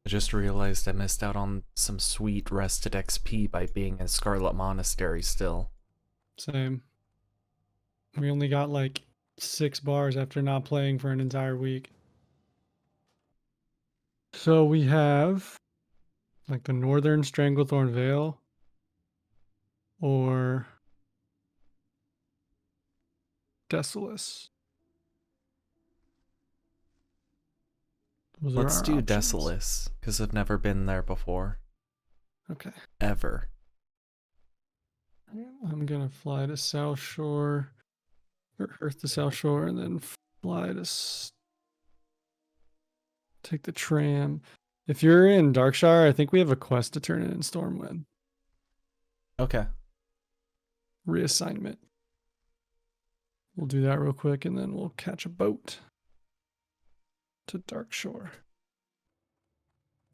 I just realized I missed out on some sweet rested XP by being in Scarlet Monastery still. Same. We only got like 6 bars after not playing for an entire week. So we have like the Northern Stranglethorn Vale or Desolace. Those are Let's our do options. Desolace, because I've never been there before. Okay. Ever. I'm gonna fly to South Shore, or Earth to South Shore, and then fly to take the tram. If you're in Darkshire, I think we have a quest to turn in Stormwind. Okay. Reassignment. We'll do that real quick, and then we'll catch a boat to Darkshore.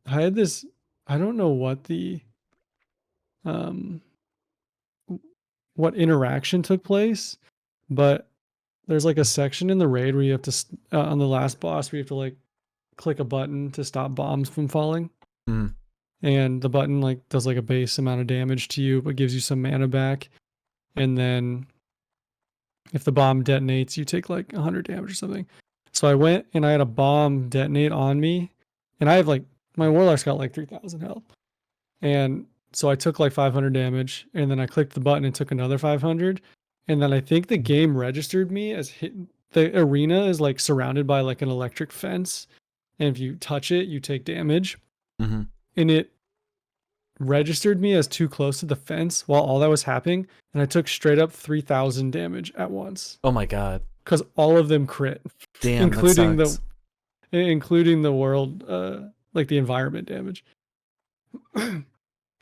I had this. I don't know what the um what interaction took place, but there's like a section in the raid where you have to on the last boss where you have to like click a button to stop bombs from falling. Mm. And the button like does like a base amount of damage to you but gives you some mana back, and then if the bomb detonates you take like 100 damage or something. So I went and I had a bomb detonate on me, and I have like my warlock's got like 3000 health, and so I took like 500 damage, and then I clicked the button and took another 500, and then I think the game registered me as hit. The arena is like surrounded by like an electric fence, and if you touch it you take damage. Mm-hmm. And it registered me as too close to the fence while all that was happening, and I took straight up 3000 damage at once Oh my god. because all of them crit, Damn, that including sucks. the world like the environment damage.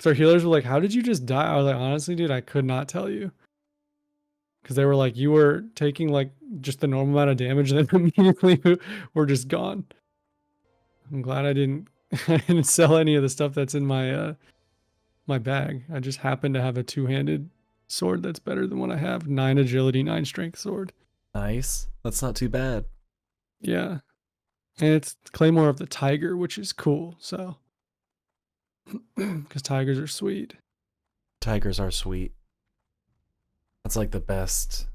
So healers were like, how did you just die? I was like, honestly dude, I could not tell you, because they were like, you were taking like just the normal amount of damage and then immediately were just gone. I'm glad I didn't I didn't sell any of the stuff that's in my bag. I just happen to have a two-handed sword that's better than what I have. 9 agility, 9 strength sword. Nice. That's not too bad. Yeah. And it's Claymore of the Tiger, which is cool. So, because tigers are sweet. Tigers are sweet. That's like the best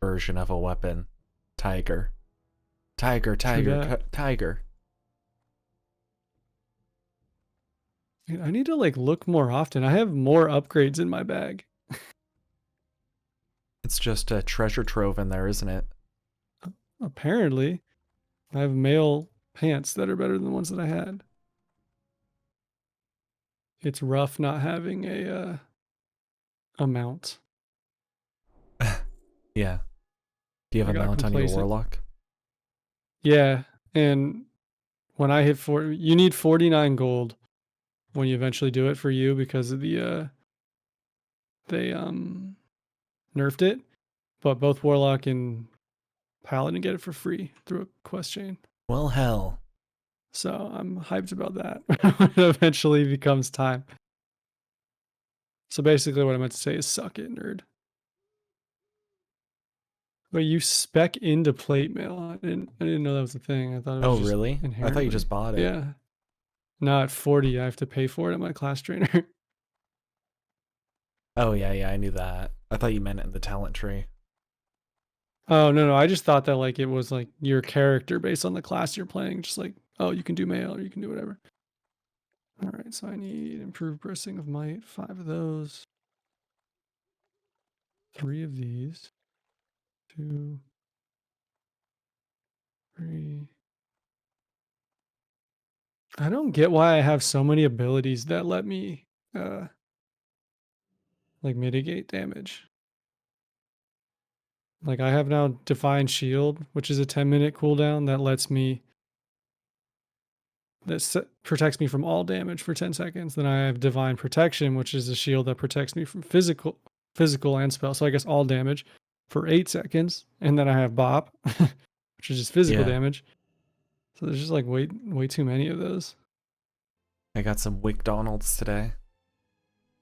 version of a weapon. Tiger. Tiger, tiger, tiger. I need to like look more often. I have more upgrades in my bag. It's just a treasure trove in there, isn't it? Apparently, I have male pants that are better than the ones that I had. It's rough not having a mount. Yeah. Do you have I a got mount on your complacent. warlock? Yeah, and when I hit you need 49 gold when you eventually do it for you, because of the they nerfed it, but both warlock and paladin get it for free through a quest chain. Well, hell. So I'm hyped about that when it eventually becomes time. So basically what I meant to say is suck it, nerd. But you spec into plate mail. I didn't know that was a thing. I thought it was Oh, just really? I thought you inherently. just bought it. Yeah. Now at 40 I have to pay for it at my class trainer. Oh, yeah, I knew that. I thought you meant it in the talent tree. Oh, no. I just thought that like it was like your character based on the class you're playing. Just like, oh, you can do mail or you can do whatever. All right, so I need improved bracing of might, 5 of those. 3 of these. 2, 3. I don't get why I have so many abilities that let me like mitigate damage. Like I have now Divine Shield, which is a 10-minute cooldown that lets me protects me from all damage for 10 seconds. Then I have Divine Protection, which is a shield that protects me from physical and spell. So I guess all damage for 8 seconds. And then I have Bop, which is just physical Yeah. damage. So there's just like way too many of those. I got some WcDonald's today.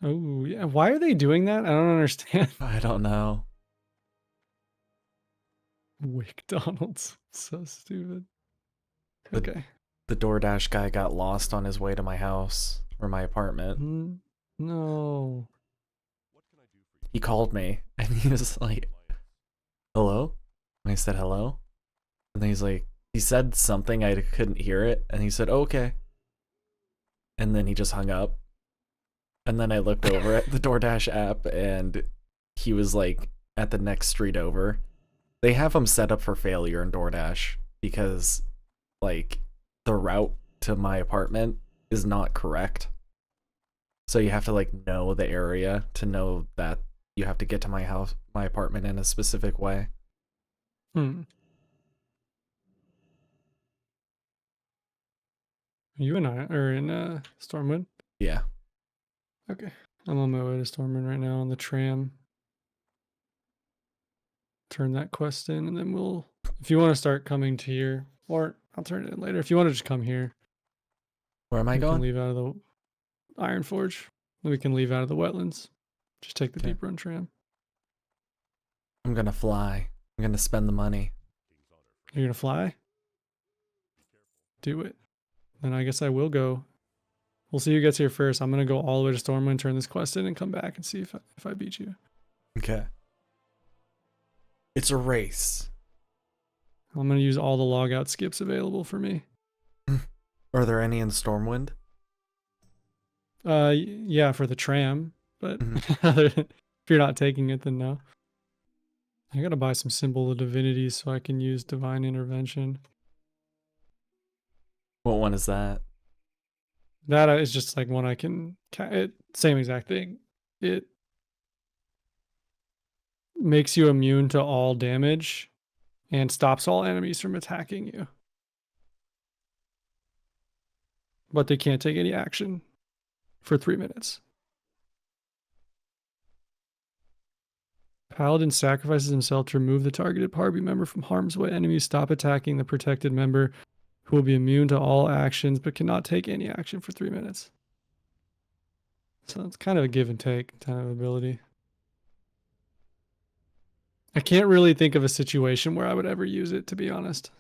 Oh, yeah. Why are they doing that? I don't understand. I don't know. WcDonald's. So stupid. The, Okay. the DoorDash guy got lost on his way to my house or my apartment. No. He called me and he was like, hello? And I said hello. And then he's like, he said something, I couldn't hear it. And he said, okay. And then he just hung up. And then I looked over at the DoorDash app and he was like at the next street over. They have him set up for failure in DoorDash because like the route to my apartment is not correct. So you have to like know the area to know that you have to get to my house, my apartment in a specific way. Hmm. You and I are in Stormwind? Yeah. Okay. I'm on my way to Stormwind right now on the tram. Turn that quest in, and then we'll, if you want to start coming to here, or I'll turn it in later. If you want to just come here, Where am I we going? can leave out of the Iron Forge. We can leave out of the wetlands. Just take the Okay. deep run tram. I'm gonna fly. I'm gonna spend the money. You're gonna fly? Do it. Then I guess I will go. We'll see who gets here first. I'm gonna go all the way to Stormwind, turn this quest in, and come back and see if I beat you. Okay. It's a race. I'm gonna use all the logout skips available for me. Are there any in Stormwind? Yeah, for the tram, but Mhm. if you're not taking it, then no. I gotta buy some Symbol of Divinity so I can use Divine Intervention. What one is that? That is just like one I can. Same exact thing. It makes you immune to all damage and stops all enemies from attacking you. But they can't take any action for 3 minutes. Paladin sacrifices himself to remove the targeted party member from harm's way. Enemies stop attacking the protected member, who will be immune to all actions but cannot take any action for 3 minutes. So it's kind of a give and take kind of ability. I can't really think of a situation where I would ever use it, to be honest.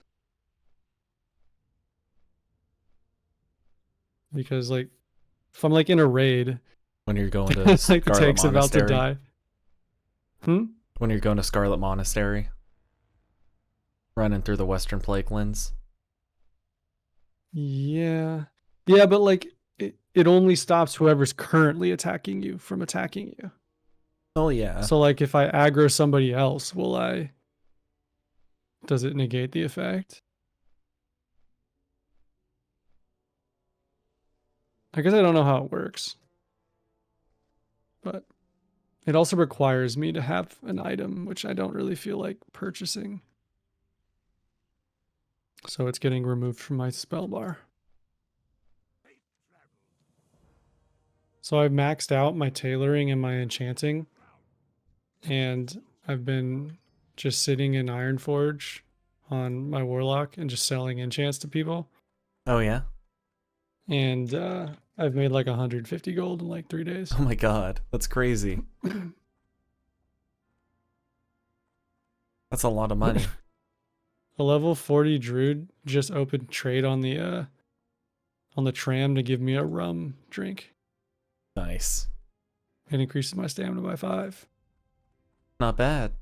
Because like if I'm like in a raid, When you're going to it's like the Scarlet tank's about to Monastery? die. When you're going to Scarlet Monastery? Running through the Western Plaguelands? Yeah. Yeah, but like it only stops whoever's currently attacking you from attacking you. Oh yeah. So like if I aggro somebody else, does it negate the effect? I guess I don't know how it works. But it also requires me to have an item, which I don't really feel like purchasing. So it's getting removed from my spell bar. So I've maxed out my tailoring and my enchanting. And I've been just sitting in Ironforge on my warlock and just selling enchants to people. Oh yeah? And I've made like 150 gold in like 3 days. Oh my god. That's crazy. That's a lot of money. A level 40 druid just opened trade on the tram to give me a rum drink. Nice. It increases my stamina by 5. Not bad.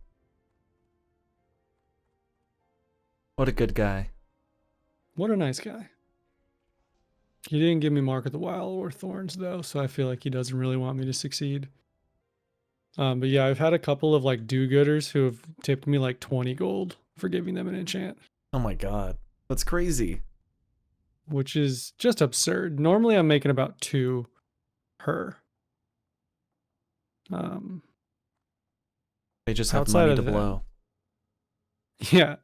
What a good guy. What a nice guy. He didn't give me Mark of the Wild or Thorns though, so I feel like he doesn't really want me to succeed. But yeah, I've had a couple of like do-gooders who have tipped me like 20 gold for giving them an enchant. Oh my god. That's crazy. Which is just absurd. Normally I'm making about 2 per. They just have Outside money of to that- blow. Yeah.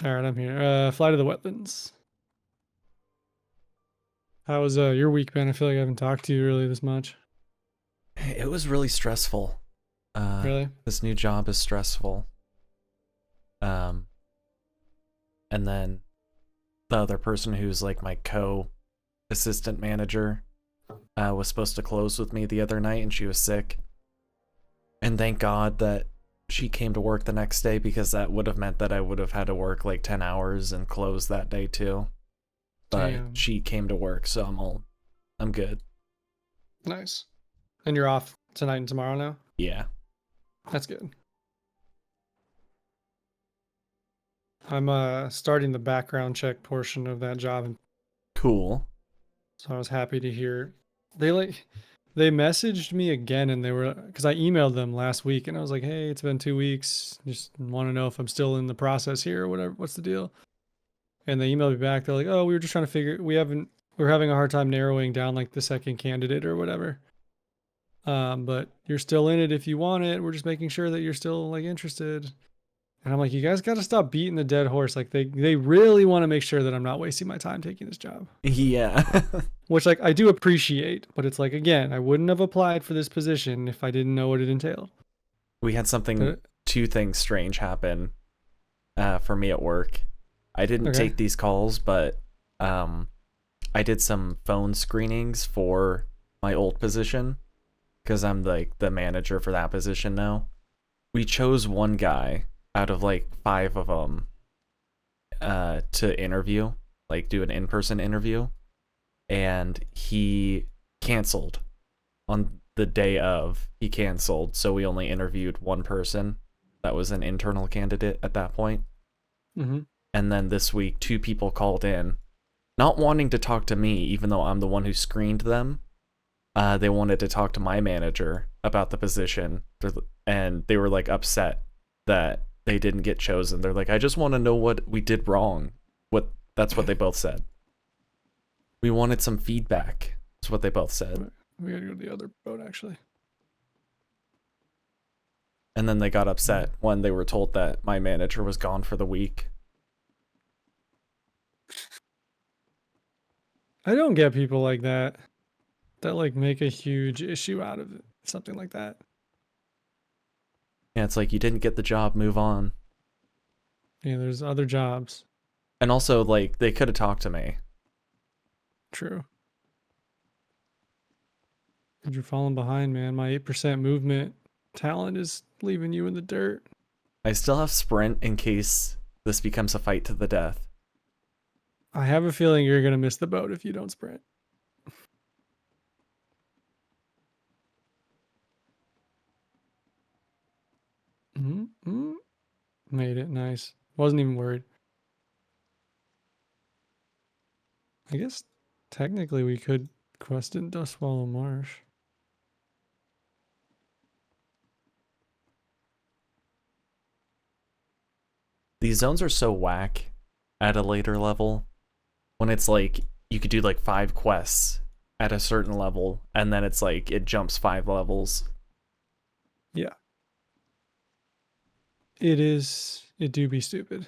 Alright, I'm here. Fly to the wetlands. How was your week, Ben? I feel like I haven't talked to you really this much. It was really stressful. Really? This new job is stressful. And then the other person who's like my co-assistant manager was supposed to close with me the other night and she was sick. And thank God that she came to work the next day because that would have meant that I would have had to work like 10 hours and close that day too. But Damn. she came to work, so I'm good. Nice. And you're off tonight and tomorrow now? Yeah. That's good. I'm starting the background check portion of that job, Cool. so I was happy to hear they messaged me again, and they were, because I emailed them last week and I was like, hey, it's been 2 weeks, just want to know if I'm still in the process here or whatever, what's the deal? And they emailed me back, they're like, oh, we were just trying to figure, we're having a hard time narrowing down like the second candidate or whatever, but you're still in it if you want it, we're just making sure that you're still like interested. And I'm like, you guys got to stop beating the dead horse. Like they really want to make sure that I'm not wasting my time taking this job. Yeah. Which like I do appreciate, but it's like, again, I wouldn't have applied for this position if I didn't know what it entailed. We had But two things strange happen for me at work. I didn't okay. take these calls, but I did some phone screenings for my old position because I'm like the manager for that position now. We chose one guy out of like 5 of them to interview, like do an in-person interview, and he canceled on the day of. He canceled, so we only interviewed one person that was an internal candidate at that point. Mm-hmm. And then this week 2 people called in not wanting to talk to me even though I'm the one who screened them. They wanted to talk to my manager about the position, and they were like upset that they didn't get chosen. They're like, I just want to know what we did wrong. That's what they both said. We wanted some feedback. That's what they both said. We gotta go to the other boat actually. And then they got upset when they were told that my manager was gone for the week. I don't get people like that like make a huge issue out of it, something like that. Yeah, it's like, you didn't get the job, move on. Yeah, there's other jobs. And also, like, they could have talked to me. True. You're falling behind, man. My 8% movement talent is leaving you in the dirt. I still have sprint in case this becomes a fight to the death. I have a feeling you're gonna miss the boat if you don't sprint. Mm-hmm. Made it. Nice. Wasn't even worried. I guess technically we could quest in Dust Swallow Marsh. These zones are so whack at a later level when it's like you could do like 5 quests at a certain level and then it's like it jumps 5 levels. Yeah. It do be stupid.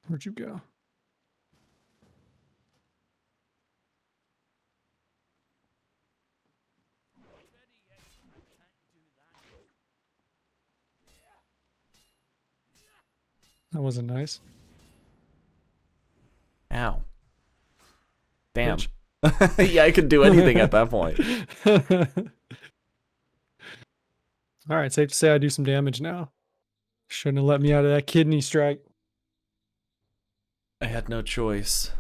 Where'd you go? That wasn't nice. Ow. Damn. Bitch. Yeah, I could do anything at that point. All right, safe to say I do some damage now. Shouldn't have let me out of that kidney strike. I had no choice.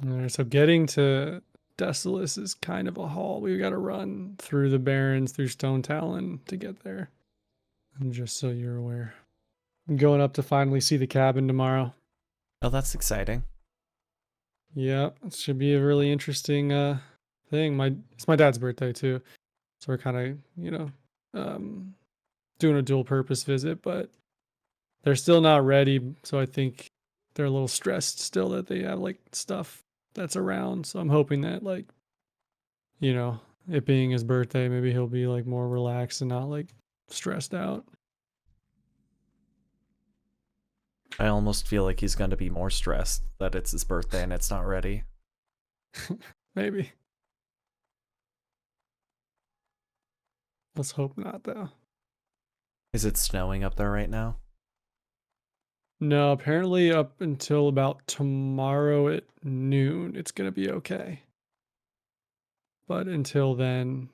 All right, so getting to Desolace is kind of a haul. We got to run through the Barrens, through Stone Talon to get there. And just so you're aware, I'm going up to finally see the cabin tomorrow. Oh, that's exciting. Yeah, it should be a really interesting thing. It's my dad's birthday too, so we're kind of doing a dual purpose visit, but they're still not ready. So I think they're a little stressed still that they have like stuff that's around. So I'm hoping that like it being his birthday, maybe he'll be like more relaxed and not like stressed out. I almost feel like he's going to be more stressed that it's his birthday and it's not ready. Maybe. Let's hope not though. Is it snowing up there right now? No, apparently up until about tomorrow at noon, it's gonna be okay. But until then,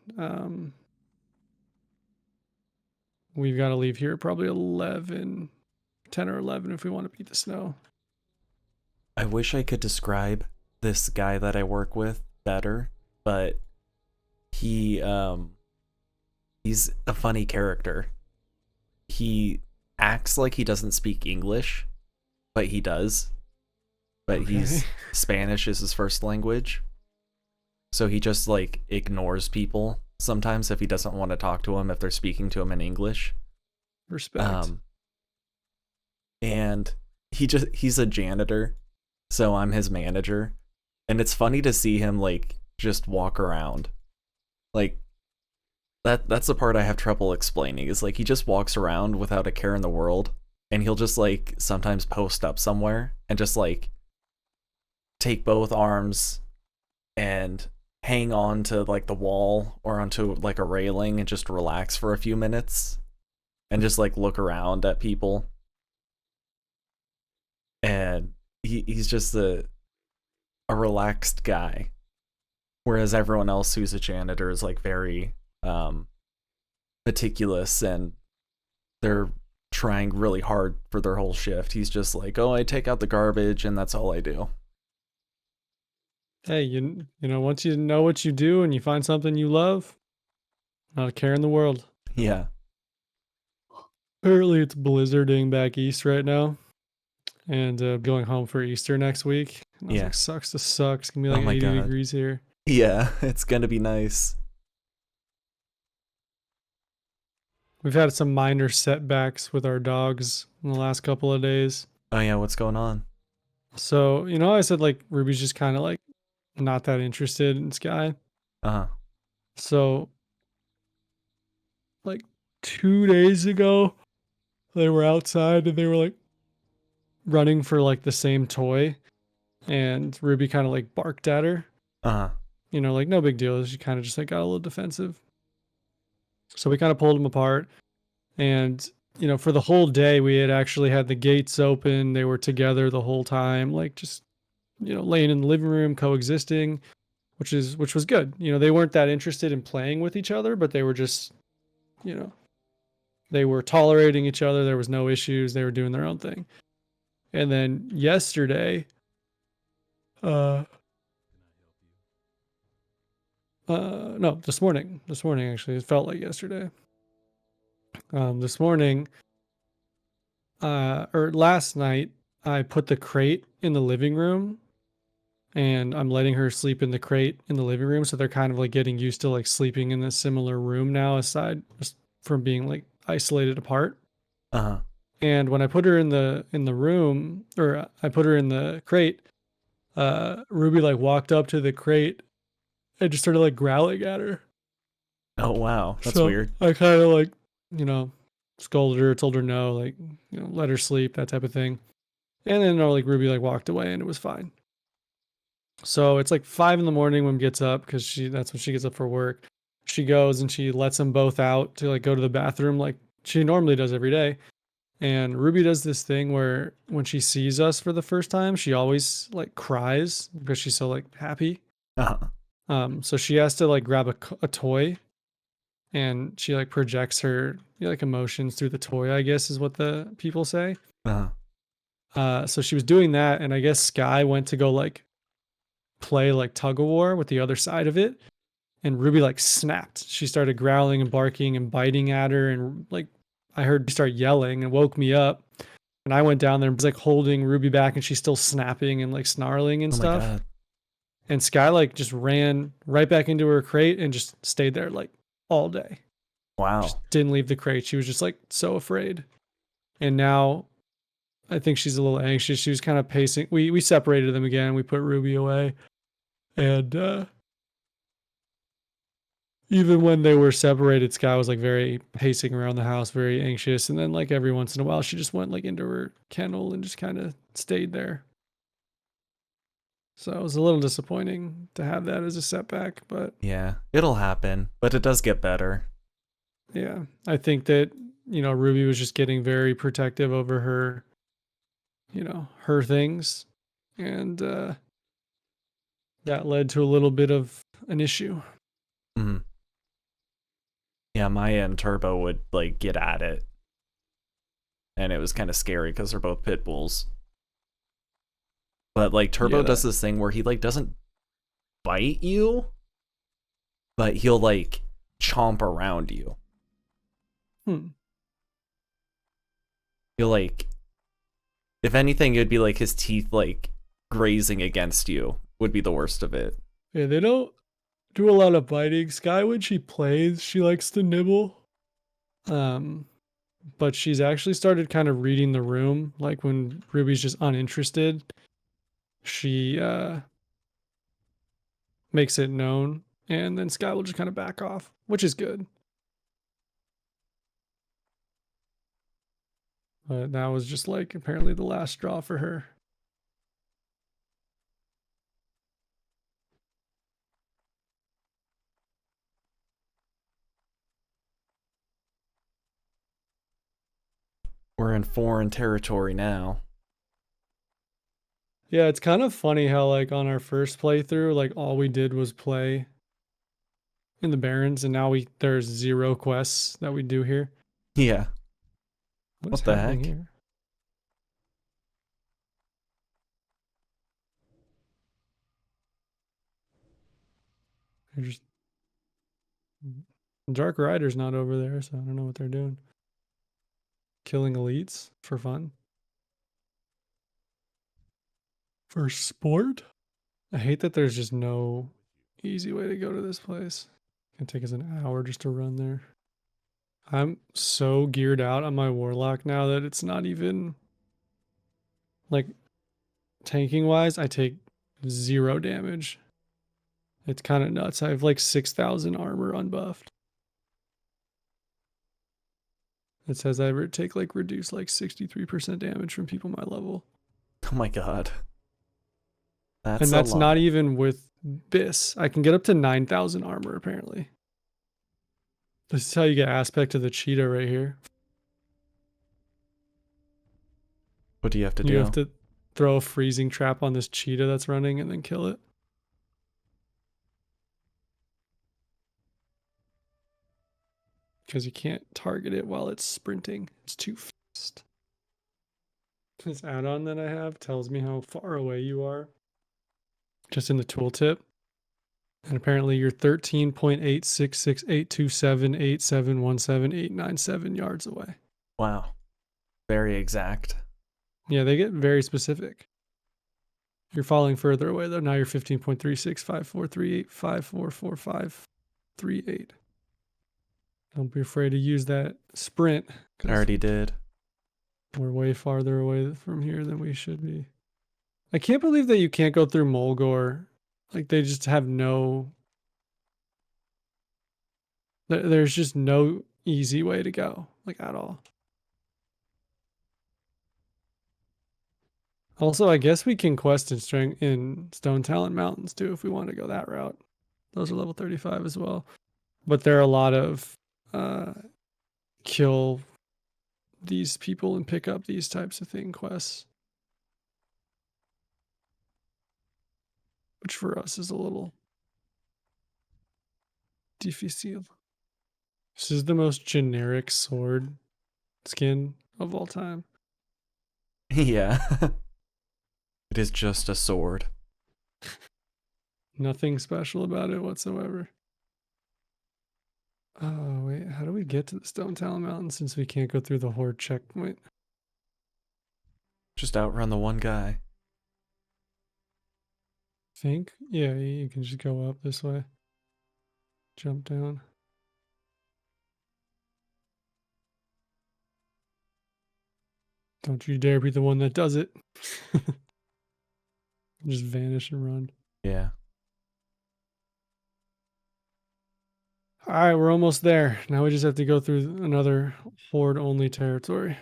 we've got to leave here probably 10 or 11 if we want to beat the snow. I wish I could describe this guy that I work with better, but he he's a funny character. He acts like he doesn't speak English, but he does. But Okay. Spanish is his first language. So he just like ignores people sometimes if he doesn't want to talk to them if they're speaking to him in English. Respect. Um and he's a janitor, so I'm his manager. And it's funny to see him like just walk around. Like that's the part I have trouble explaining is like he just walks around without a care in the world, and he'll just like sometimes post up somewhere and just like take both arms and hang on to like the wall or onto like a railing and just relax for a few minutes and just like look around at people. And he's just a relaxed guy, whereas everyone else who's a janitor is like very meticulous, and they're trying really hard for their whole shift. He's just like, oh, I take out the garbage and that's all I do. Hey, you know, once you know what you do and you find something you love, not a care in the world. Yeah. Apparently, it's blizzarding back east right now, and going home for Easter next week. And I was Yeah. like, sucks to suck. It's gonna be Oh like my 80 god. degrees here. Yeah, it's gonna be nice. We've had some minor setbacks with our dogs in the last couple of days. Oh yeah, what's going on? So, you know, I said like Ruby's just kind of like not that interested in Sky. Uh-huh. So, like 2 days ago, they were outside and they were like running for like the same toy, and Ruby kind of like barked at her. Uh-huh. You know, like no big deal. She kind of just like got a little defensive. So we kind of pulled them apart, and you know, for the whole day we had actually had the gates open. They were together the whole time, like just you know, laying in the living room, coexisting, which was good. You know, they weren't that interested in playing with each other, but they were just, you know, they were tolerating each other. There was no issues. They were doing their own thing. And then yesterday, uh, no, this morning actually, it felt like yesterday. This morning, or last night, I put the crate in the living room, and I'm letting her sleep in the crate in the living room. So they're kind of like getting used to like sleeping in a similar room now, aside just from being like isolated apart. Uh-huh. And when I put her in the room, or I put her in the crate, Ruby like walked up to the crate and just started like growling at her. Oh wow, that's So weird. I kind of like, you know, scolded her, told her no, like, you know, let her sleep, that type of thing. And then like Ruby like walked away and it was fine. So it's like 5 in the morning when gets up because that's when she gets up for work. She goes and she lets them both out to like go to the bathroom like she normally does every day. And Ruby does this thing where when she sees us for the first time, she always like cries because she's so like happy. Uh-huh. So she has to like grab a toy, and she like projects her like emotions through the toy, I guess is what the people say. Uh-huh. So she was doing that, and I guess Sky went to go like play like tug of war with the other side of it, and Ruby like snapped. She started growling and barking and biting at her, and like I heard her start yelling and woke me up. And I went down there and was like holding Ruby back, and she's still snapping and like snarling and Oh my stuff. god. And Sky like just ran right back into her crate and just stayed there like all day. Just Wow. didn't leave the crate. She was just like so afraid. And now I think she's a little anxious. She was kind of pacing. We separated them again. We put Ruby away. And even when they were separated, Sky was like very pacing around the house, very anxious. And then like every once in a while, she just went like into her kennel and just kind of stayed there. So it was a little disappointing to have that as a setback, but Yeah, it'll happen, but it does get better. yeah, I think that, you know, Ruby was just getting very protective over her, you know, her things. And that led to a little bit of an issue. Mm. Yeah, Maya and Turbo would like get at it, and it was kind of scary because they're both pit bulls. But like Turbo Yeah, does that. this thing where he like doesn't bite you, but he'll like chomp around you. Hmm. He'll like, if anything, it'd be like his teeth like grazing against you would be the worst of it. Yeah, they don't do a lot of biting. Sky, when she plays, she likes to nibble. Um, but she's actually started kind of reading the room. Like when Ruby's just uninterested, she makes it known, and then Sky will just kind of back off, which is good. But that was just like apparently the last straw for her. We're in foreign territory now. Yeah, it's kind of funny how like on our first playthrough, like all we did was play in the Barrens, and now there's 0 quests that we do here. Yeah. What is What the happening heck? here? They're just Dark Rider's not over there, so I don't know what they're doing. Killing elites for fun. For sport? I hate that there's just no easy way to go to this place. It's gonna take us an hour just to run there. I'm so geared out on my warlock now that it's not even like tanking wise, I take 0 damage. It's kind of nuts. I have like 6,000 armor unbuffed. It says I take like reduce like 63% damage from people my level. Oh my god. And That's a that's not lot. even with this. I can get up to 9,000 armor apparently. This is how you get aspect of the cheetah right here. What do you have to You have do? to throw a freezing trap on this cheetah that's running and then kill it. Because you can't target it while it's sprinting. It's too fast. This add-on that I have tells me how far away you are. Just in the tooltip. And apparently you're 13.8668278717897 yards away. Wow. Very exact. Yeah, they get very specific. You're falling further away though. Now you're 15.365438544538. Don't be afraid to use that sprint I because already did. we're way farther away from here than we should be. I can't believe that you can't go through Mulgore. Like they just have no. There's just no easy way to go, like at all. Also, I guess we can quest in Stone Talent Mountains too if we want to go that route. Those are level 35 as well. But there are a lot of uh, kill these people and pick up these types of thing quests, which for us is a little difficile. This is the most generic sword skin of all time. Yeah. It is just a sword. Nothing special about it whatsoever. Oh, wait. How do we get to the Stone Talent Mountain since we can't go through the Horde checkpoint? Just outrun the one guy. Think? Yeah, you can just go up this way. Jump down. Don't you dare be the one that does it. Just vanish and run. Yeah. All right, we're almost there. Now we just have to go through another Horde only territory.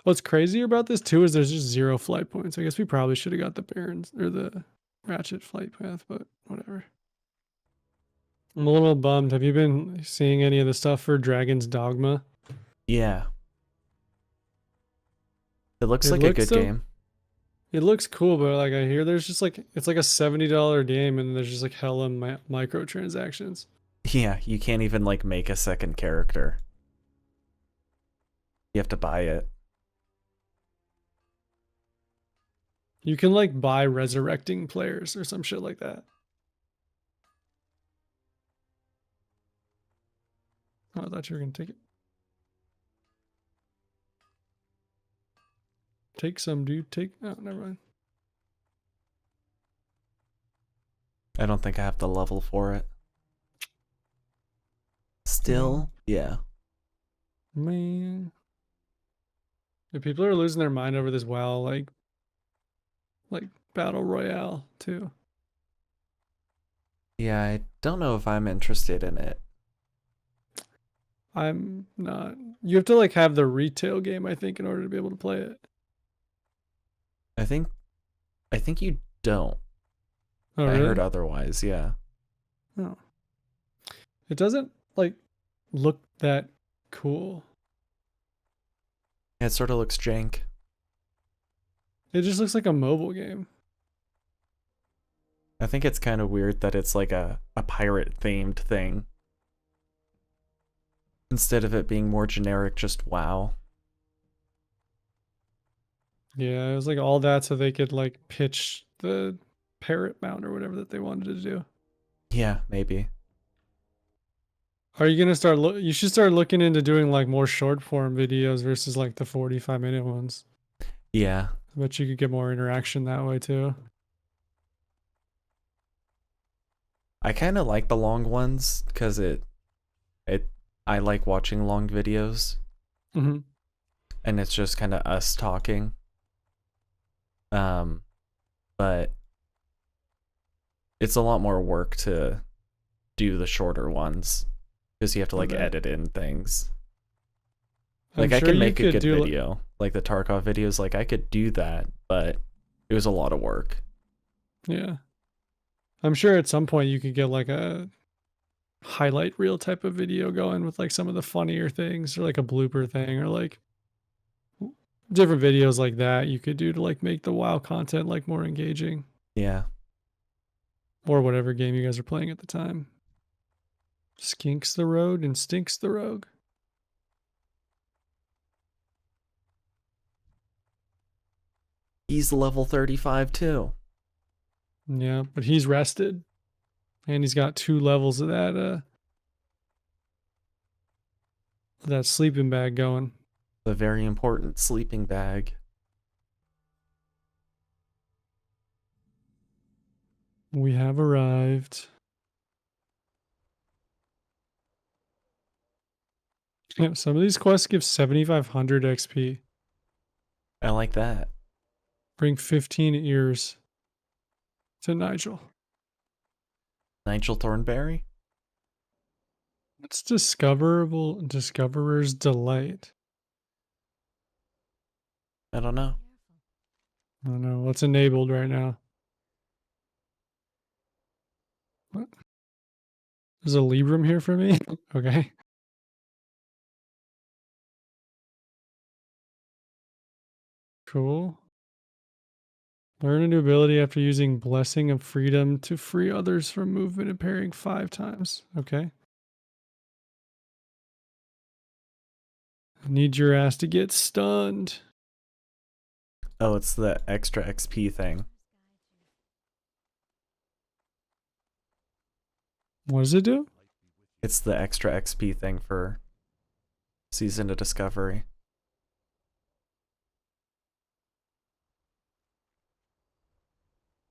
What's crazier about this too is there's just 0 flight points. I guess we probably should have got the Barons or the Ratchet flight path, but whatever. I'm a little bummed. Have you been seeing any of the stuff for Dragon's Dogma? Yeah. It looks It like a looks good so game. It looks cool, but like I hear there's just like it's like a $70 game and there's just like hella microtransactions. Yeah, you can't even like make a second character. You have to buy it. You can like buy resurrecting players or some shit like that. Oh, I thought you were gonna take it. Take some, dude. Take. Oh, never mind. I don't think I have the level for it. Still, yeah. Man. Yeah, people are losing their mind over this WoW like battle royale too. Yeah, I don't know if I'm interested in it. I'm not. You have to like have the retail game, I think, in order to be able to play it. I think you don't. Oh, I heard really? otherwise, yeah. No. It doesn't like look that cool. It sort of looks jank. It just looks like a mobile game. I think it's kind of weird that it's like a pirate themed thing. Instead of it being more generic, just WoW. Yeah, it was like all that so they could like pitch the parrot mount or whatever that they wanted to do. Yeah, maybe. Are you gonna start? You should start looking into doing like more short form videos versus like the 45-minute ones. Yeah. I bet you could get more interaction that way too. I kind of like the long ones because it I like watching long videos Mm-hmm. and it's just kind of us talking. But it's a lot more work to do the shorter ones because you have to like edit in things. I'm Like I sure can you make a could good do. video, like the Tarkov videos. Like I could do that, but it was a lot of work. Yeah, I'm sure at some point you could get like a highlight reel type of video going with like some of the funnier things or like a blooper thing or like different videos like that you could do to like make the WoW content like more engaging Yeah. or whatever game you guys are playing at the time. Skinks the road and stinks the rogue. He's level 35 too. Yeah, but he's rested and he's got 2 levels of that sleeping bag going. The very important sleeping bag. We have arrived. Yeah, some of these quests give 7,500 XP. I like that. Bring 15 ears to Nigel. Nigel Thornberry? What's Discoverer's Delight? I don't know. I don't know. What's enabled right now? What? There's a Libram here for me? Okay. Cool. Learn a new ability after using Blessing of Freedom to free others from movement and parrying 5 times. Okay. I need your ass to get stunned. Oh, it's the extra XP thing. What does it do? It's the extra XP thing for Season of Discovery.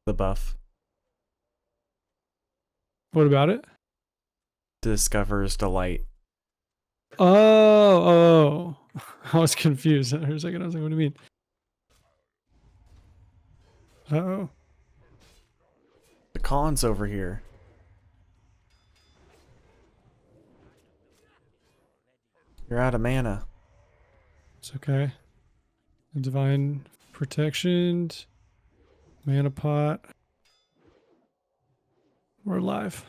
The buff. What about it? Discover's Delight. Oh. I was confused for a second. I was like, what do you mean? Uh-oh. The Khan's over here. You're out of mana. It's okay. Divine protection. Mana pot. We're alive.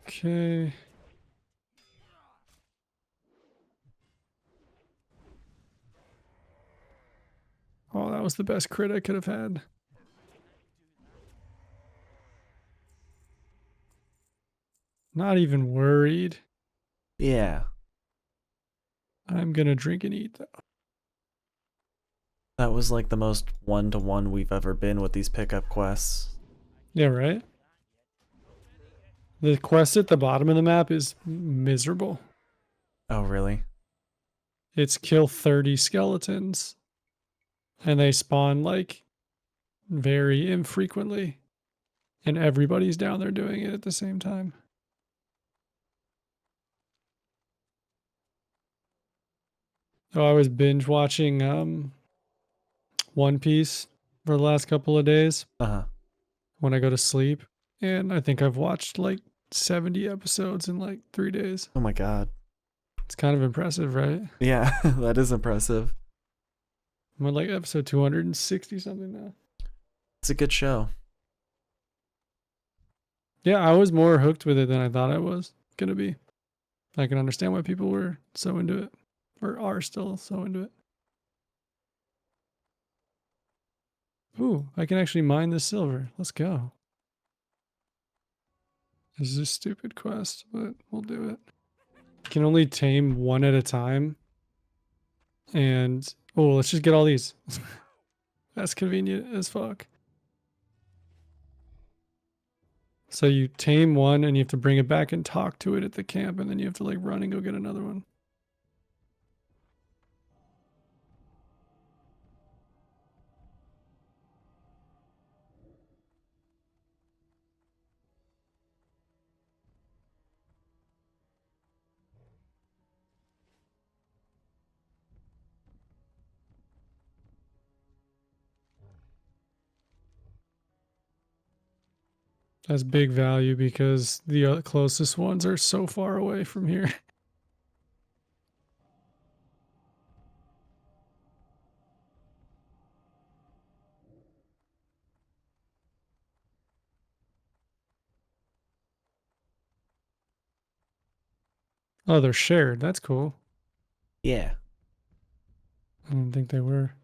Okay. Oh, that was the best crit I could have had. Not even worried. Yeah, I'm gonna drink and eat though. that was like the most 1-to-1 we've ever been with these pickup quests. Yeah, right? The quest at the bottom of the map is miserable. Oh, really? It's kill 30 skeletons. And they spawn like very infrequently. And everybody's down there doing it at the same time. Oh, I was binge watching One Piece for the last couple of days Uh-huh. when I go to sleep. And I think I've watched like 70 episodes in like 3 days. Oh my god. It's kind of impressive, right? Yeah, that is impressive. I'm on like episode 260 something now. It's a good show. Yeah, I was more hooked with it than I thought I was going to be. I can understand why people were so into it or are still so into it. Ooh, I can actually mine this silver. Let's go. This is a stupid quest, but we'll do it. You can only tame one at a time. And, oh, let's just get all these. That's convenient as fuck. So you tame one and you have to bring it back and talk to it at the camp, and then you have to like run and go get another one. That's big value because the closest ones are so far away from here. Oh, they're shared. That's cool. Yeah. I didn't think they were.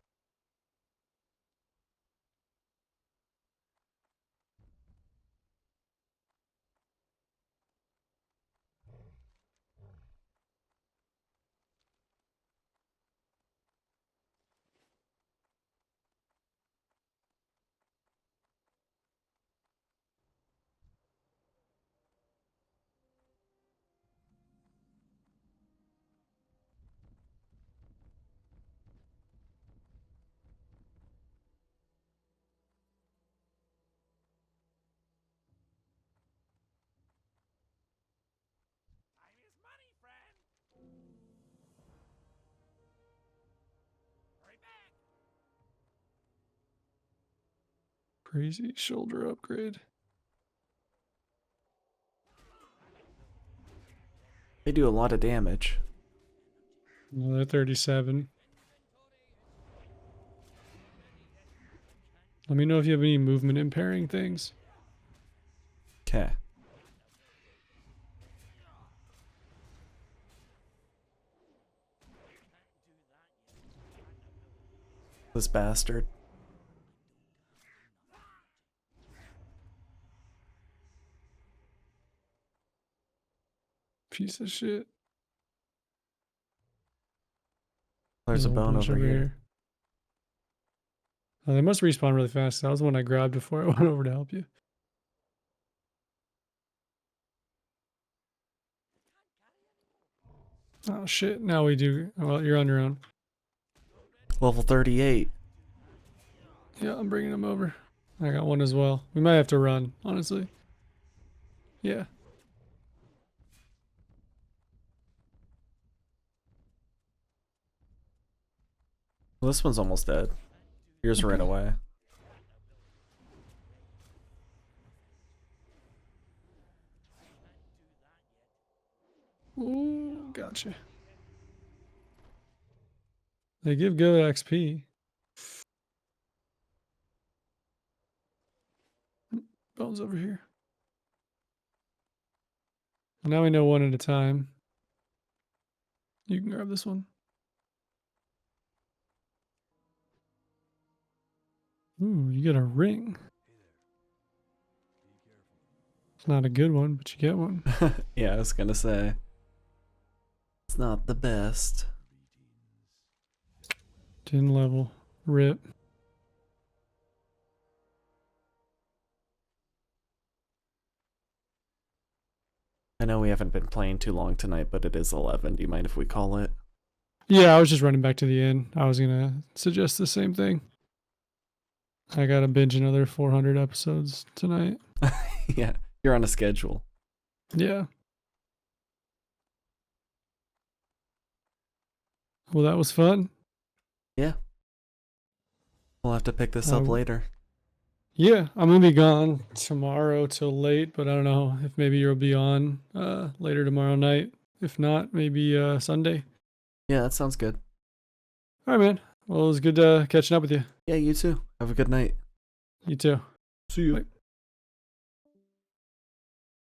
Crazy shoulder upgrade. They do a lot of damage. Another 37. Let me know if you have any movement impairing things. Okay. This bastard. Piece of shit. There's a whole bone bunch over here. Oh, they must respawn really fast. That was the one I grabbed before I went over to help you. Oh shit, now we do. Well, you're on your own. Level 38. Yeah, I'm bringing him over. I got one as well. We might have to run, honestly. Yeah. Well, this one's almost dead. Yours ran Okay. away. Ooh, gotcha. They give good XP. Bones over here. Well, now we know one at a time. You can grab this one. Ooh, you get a ring. It's not a good one, but you get one. Yeah, I was gonna say. It's not the best. 10 level. Rip. I know we haven't been playing too long tonight, but it is 11. Do you mind if we call it? Yeah, I was just running back to the inn. I was gonna suggest the same thing. I gotta binge another 400 episodes tonight. Yeah, you're on a schedule. Yeah. Well, that was fun. Yeah. We'll have to pick this up later. Yeah, I'm gonna be gone tomorrow till late, but I don't know if maybe you'll be on later tomorrow night. If not, maybe Sunday. Yeah, that sounds good. All right, man. Well, it was good catching up with you. Yeah, you too. Have a good night. You too. See you. Bye.